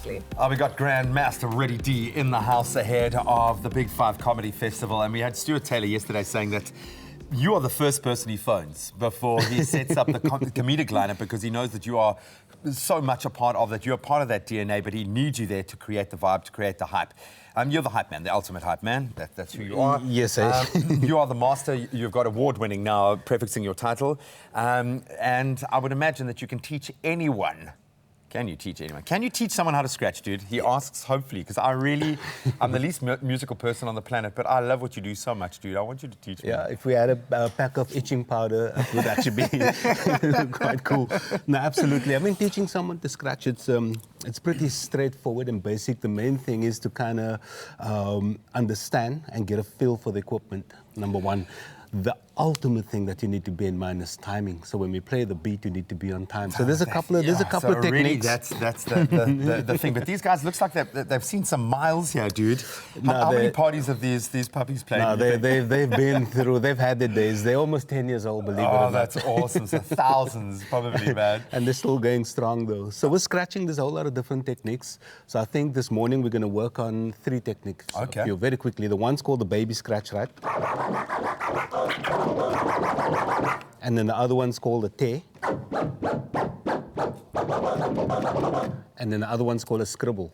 exactly. We got Grandmaster Reddy D in the house ahead of the Big Five Comedy Festival, and we had Stuart Taylor yesterday saying that you are the first person he phones before he sets up the comedic lineup, because he knows that you are so much a part of that. You're a part of that DNA, but he needs you there to create the vibe, to create the hype. You're the hype man, the ultimate hype man. That's who you are. Yes, you are the master. You've got award-winning now, prefixing your title. And I would imagine that you can teach anyone. Can you teach anyone? Can you teach someone how to scratch, dude? He asks, hopefully, because I'm the least musical person on the planet, but I love what you do so much, dude. I want you to teach me. Yeah, if we had a pack of itching powder, it would actually be quite cool. No, absolutely. I mean, teaching someone to scratch, it's pretty straightforward and basic. The main thing is to kind of understand and get a feel for the equipment, number one. The ultimate thing that you need to bear in mind is timing. So when we play the beat, you need to be on time. So there's a couple of techniques. Really, that's the thing. But these guys looks like they've seen some miles here, dude. How many parties have these puppies played? No, they've been through. They've had their days. They're almost 10 years old, believe it or not. Oh, that's awesome. So thousands, probably, man. And they're still going strong, though. So with scratching, there's a whole lot of different techniques. So I think this morning we're going to work on 3 techniques. Okay. Very quickly. The one's called the baby scratch, right? And then the other one's called a te. And then the other one's called a scribble.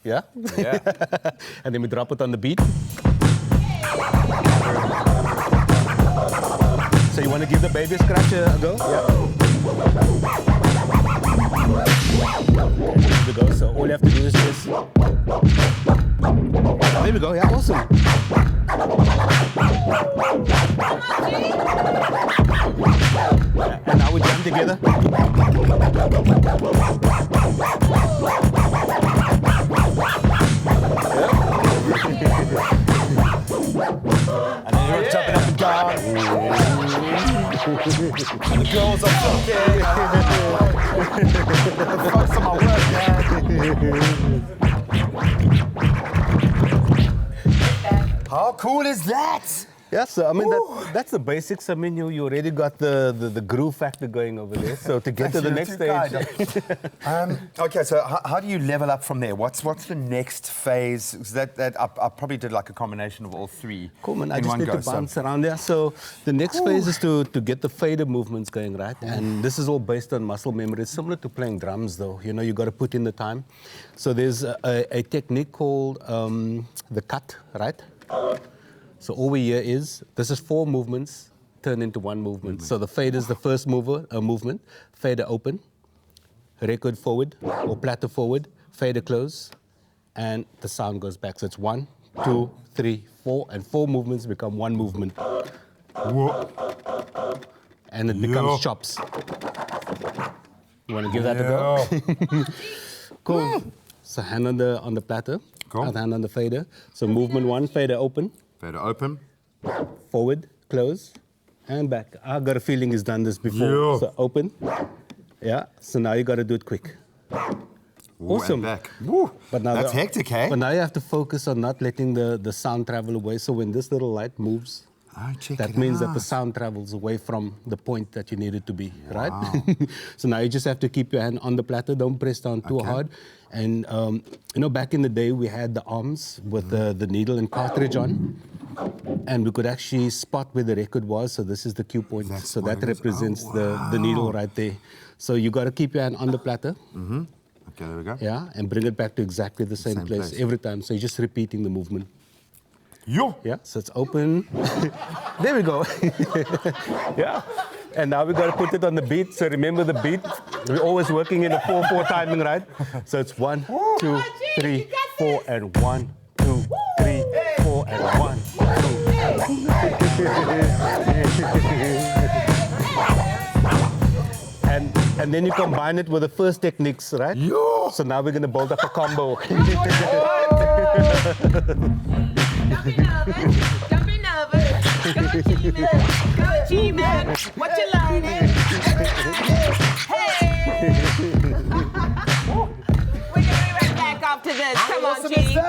Yeah? Yeah. And then we drop it on the beat. So you want to give the baby scratch a go? Yeah. There we go. So all you have to do is just... There we go. Yeah, awesome. And now we jam together. And then you're jumping up and down. The girls are fucking. Focus on my work, man. How cool is that? Yeah, so I mean that's the basics. I mean you already got the groove factor going over there. So to get to the next stage. Okay, so how do you level up from there? What's the next phase? That I probably did like a combination of all 3. Cool, man. I just need to bounce around there. So the next phase is to get the fader movements going, right? And this is all based on muscle memory. It's similar to playing drums, though. You know, you got to put in the time. So there's a technique called the cut, right? So all we hear is, this is 4 movements turned into 1 movement. So the fader is the first movement, fader open, record forward or platter forward, fader close, and the sound goes back. So it's 1, 2, 3, 4, and 4 movements become 1 movement. Whoa. And it becomes chops. You want to give that a go? Cool. So hand on the platter, cool. Other hand on the fader. So movement 1, fader open. Fader open. Forward, close, and back. I got a feeling he's done this before. Yeah. So open. Yeah. So now you got to do it quick. Ooh, awesome. And back. Woo. But now that's hectic, hey? But now you have to focus on not letting the sound travel away. So when this little light moves, that means that the sound travels away from the point that you need it to be, right? So now you just have to keep your hand on the platter. Don't press down too hard. And, you know, back in the day, we had the arms with the needle and cartridge on. And we could actually spot where the record was. So this is the cue point. So that represents the needle right there. So you got to keep your hand on the platter. Mm-hmm. Okay, there we go. Yeah, and bring it back to exactly the same place every time. So you're just repeating the movement. Yo. Yeah, so it's open. There we go. Yeah. And now we got to put it on the beat. So remember the beat. We're always working in a 4/4 timing, right? So it's 1, 2, 3, 4, and 1, 2, 3, 4, and 1, 2. And then you combine it with the first techniques, right? Yo. So now we're going to build up a combo. Don't be nervous. Don't be nervous. Go G-Man. Go G-Man. What you learning? Hey. We're going to be right back after this. Come on, G. Go.